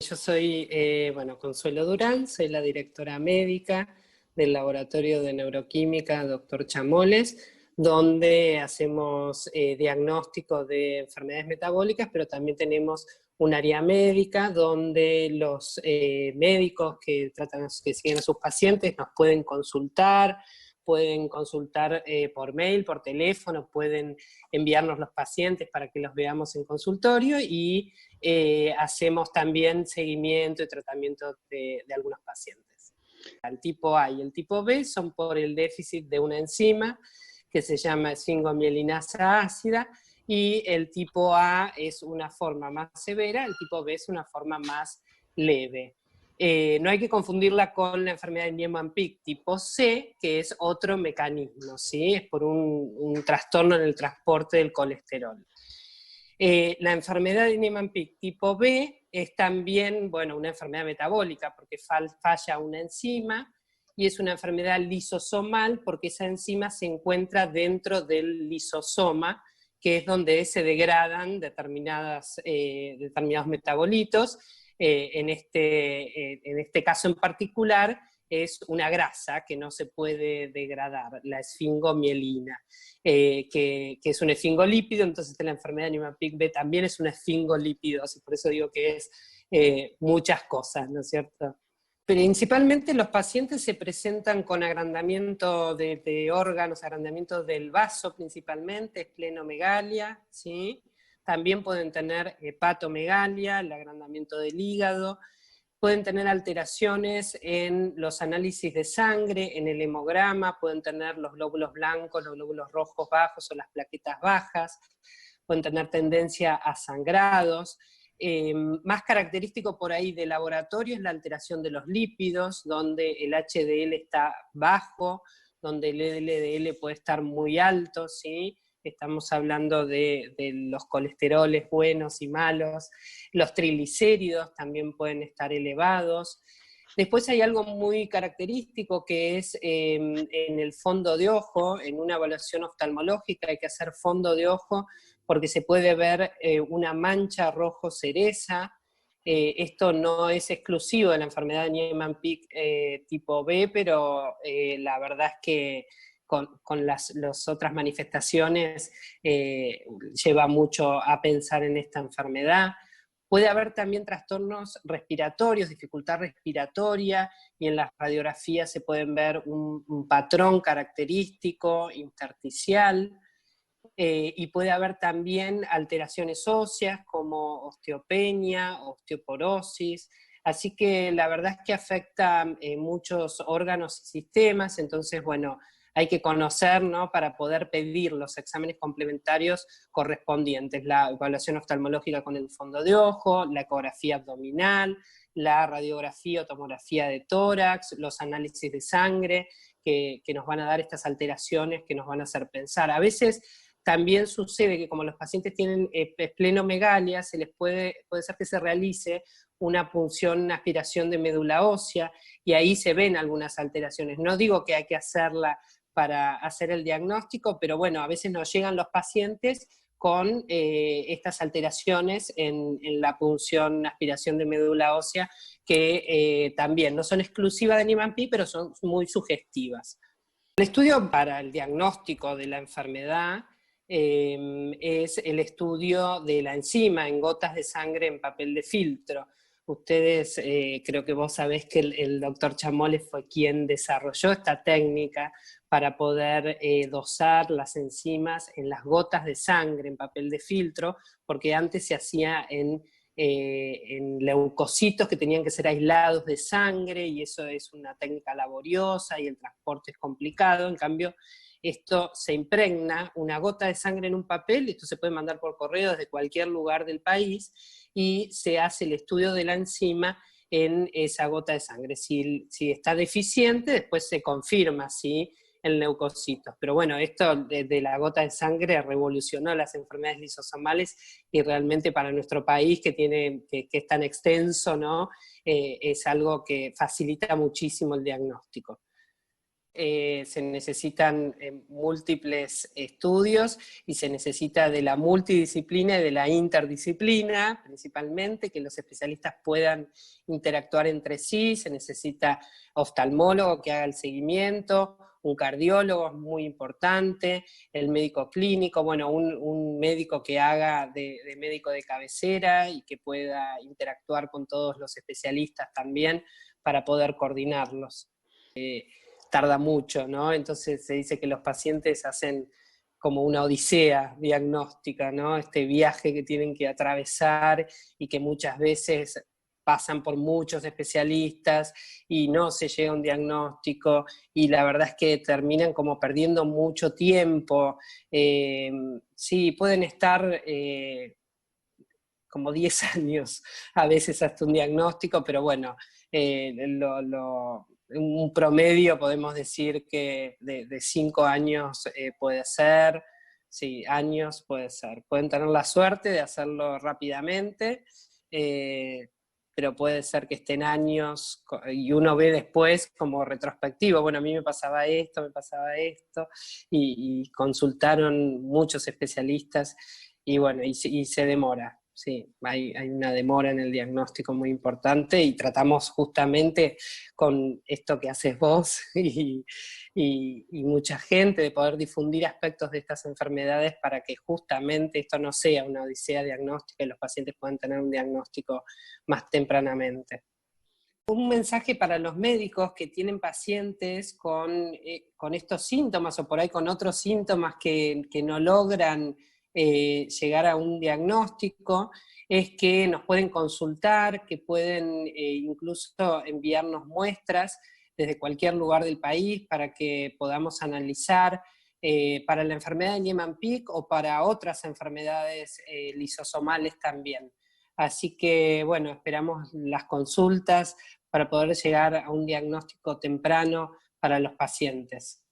yo soy, bueno, Consuelo Durán, soy la directora médica del Laboratorio de Neuroquímica Dr. Chamoles, donde hacemos diagnóstico de enfermedades metabólicas, pero también tenemos un área médica donde los médicos que siguen a sus pacientes nos pueden consultar por mail, por teléfono, pueden enviarnos los pacientes para que los veamos en consultorio y hacemos también seguimiento y tratamiento de algunos pacientes. El tipo A y el tipo B son por el déficit de una enzima que se llama esfingomielinasa ácida, y el tipo A es una forma más severa, el tipo B es una forma más leve. No hay que confundirla con la enfermedad de Niemann-Pick tipo C, que es otro mecanismo, ¿sí? Es por un trastorno en el transporte del colesterol. La enfermedad de Niemann-Pick tipo B es también, bueno, una enfermedad metabólica porque falla una enzima, y es una enfermedad lisosomal porque esa enzima se encuentra dentro del lisosoma, que es donde se degradan determinados metabolitos. En este caso en particular es una grasa que no se puede degradar, la esfingomielina, que es un esfingolípido. Entonces la enfermedad de Niemann-Pick B también es un esfingolípido, así por eso digo que es muchas cosas, ¿no es cierto? Principalmente los pacientes se presentan con agrandamiento de órganos, agrandamiento del vaso principalmente, esplenomegalia, ¿sí? También pueden tener hepatomegalia, el agrandamiento del hígado, pueden tener alteraciones en los análisis de sangre, en el hemograma, pueden tener los glóbulos blancos, los glóbulos rojos bajos o las plaquetas bajas, pueden tener tendencia a sangrados. Más característico por ahí de laboratorio es la alteración de los lípidos, donde el HDL está bajo, donde el LDL puede estar muy alto, ¿sí? Estamos hablando de los colesteroles buenos y malos. Los triglicéridos también pueden estar elevados. Después hay algo muy característico que es en el fondo de ojo. En una evaluación oftalmológica hay que hacer fondo de ojo porque se puede ver una mancha rojo cereza. Esto no es exclusivo de la enfermedad de Niemann-Pick tipo B, pero la verdad es que con las otras manifestaciones lleva mucho a pensar en esta enfermedad. Puede haber también trastornos respiratorios, dificultad respiratoria, y en las radiografías se pueden ver un patrón característico intersticial. Y puede haber también alteraciones óseas como osteopenia, osteoporosis, así que la verdad es que afecta muchos órganos y sistemas. Entonces, bueno, hay que conocer, ¿no?, para poder pedir los exámenes complementarios correspondientes, la evaluación oftalmológica con el fondo de ojo, la ecografía abdominal, la radiografía o tomografía de tórax, los análisis de sangre, que nos van a dar estas alteraciones que nos van a hacer pensar. A veces también sucede que como los pacientes tienen esplenomegalia, puede ser que se realice una punción, una aspiración de médula ósea, y ahí se ven algunas alteraciones. No digo que hay que hacerla para hacer el diagnóstico, pero bueno, a veces nos llegan los pacientes con estas alteraciones en la punción, aspiración de médula ósea, que también no son exclusivas de Niemann-Pick, pero son muy sugestivas. El estudio para el diagnóstico de la enfermedad es el estudio de la enzima en gotas de sangre en papel de filtro. Ustedes, creo que vos sabés que el doctor Chamoles fue quien desarrolló esta técnica para poder dosar las enzimas en las gotas de sangre en papel de filtro, porque antes se hacía en leucocitos que tenían que ser aislados de sangre, y eso es una técnica laboriosa y el transporte es complicado. En cambio, esto se impregna una gota de sangre en un papel, esto se puede mandar por correo desde cualquier lugar del país, y se hace el estudio de la enzima en esa gota de sangre. Si está deficiente, después se confirma si en leucocitos. Pero bueno, esto de la gota de sangre revolucionó las enfermedades lisosomales, y realmente para nuestro país, que es tan extenso, ¿no? Es algo que facilita muchísimo el diagnóstico. se necesitan múltiples estudios y se necesita de la multidisciplina y de la interdisciplina, principalmente, que los especialistas puedan interactuar entre sí. Se necesita oftalmólogo que haga el seguimiento, un cardiólogo es muy importante, el médico clínico, bueno, un médico que haga de médico de cabecera y que pueda interactuar con todos los especialistas también para poder coordinarlos. Tarda mucho, ¿no? Entonces se dice que los pacientes hacen como una odisea diagnóstica, ¿no? Este viaje que tienen que atravesar y que muchas veces pasan por muchos especialistas y no se llega a un diagnóstico, y la verdad es que terminan como perdiendo mucho tiempo. Sí, pueden estar como 10 años a veces hasta un diagnóstico, pero bueno, un promedio podemos decir que de 5 años puede ser, sí, años puede ser. Pueden tener la suerte de hacerlo rápidamente, pero puede ser que estén años y uno ve después como retrospectivo, bueno, a mí me pasaba esto, y consultaron muchos especialistas y bueno, y se demora. Sí, hay una demora en el diagnóstico muy importante y tratamos justamente con esto que haces vos y mucha gente, de poder difundir aspectos de estas enfermedades para que justamente esto no sea una odisea diagnóstica y los pacientes puedan tener un diagnóstico más tempranamente. Un mensaje para los médicos que tienen pacientes con estos síntomas o por ahí con otros síntomas que no logran llegar a un diagnóstico, es que nos pueden consultar, que pueden incluso enviarnos muestras desde cualquier lugar del país para que podamos analizar para la enfermedad de Niemann-Pick o para otras enfermedades lisosomales también. Así que, bueno, esperamos las consultas para poder llegar a un diagnóstico temprano para los pacientes.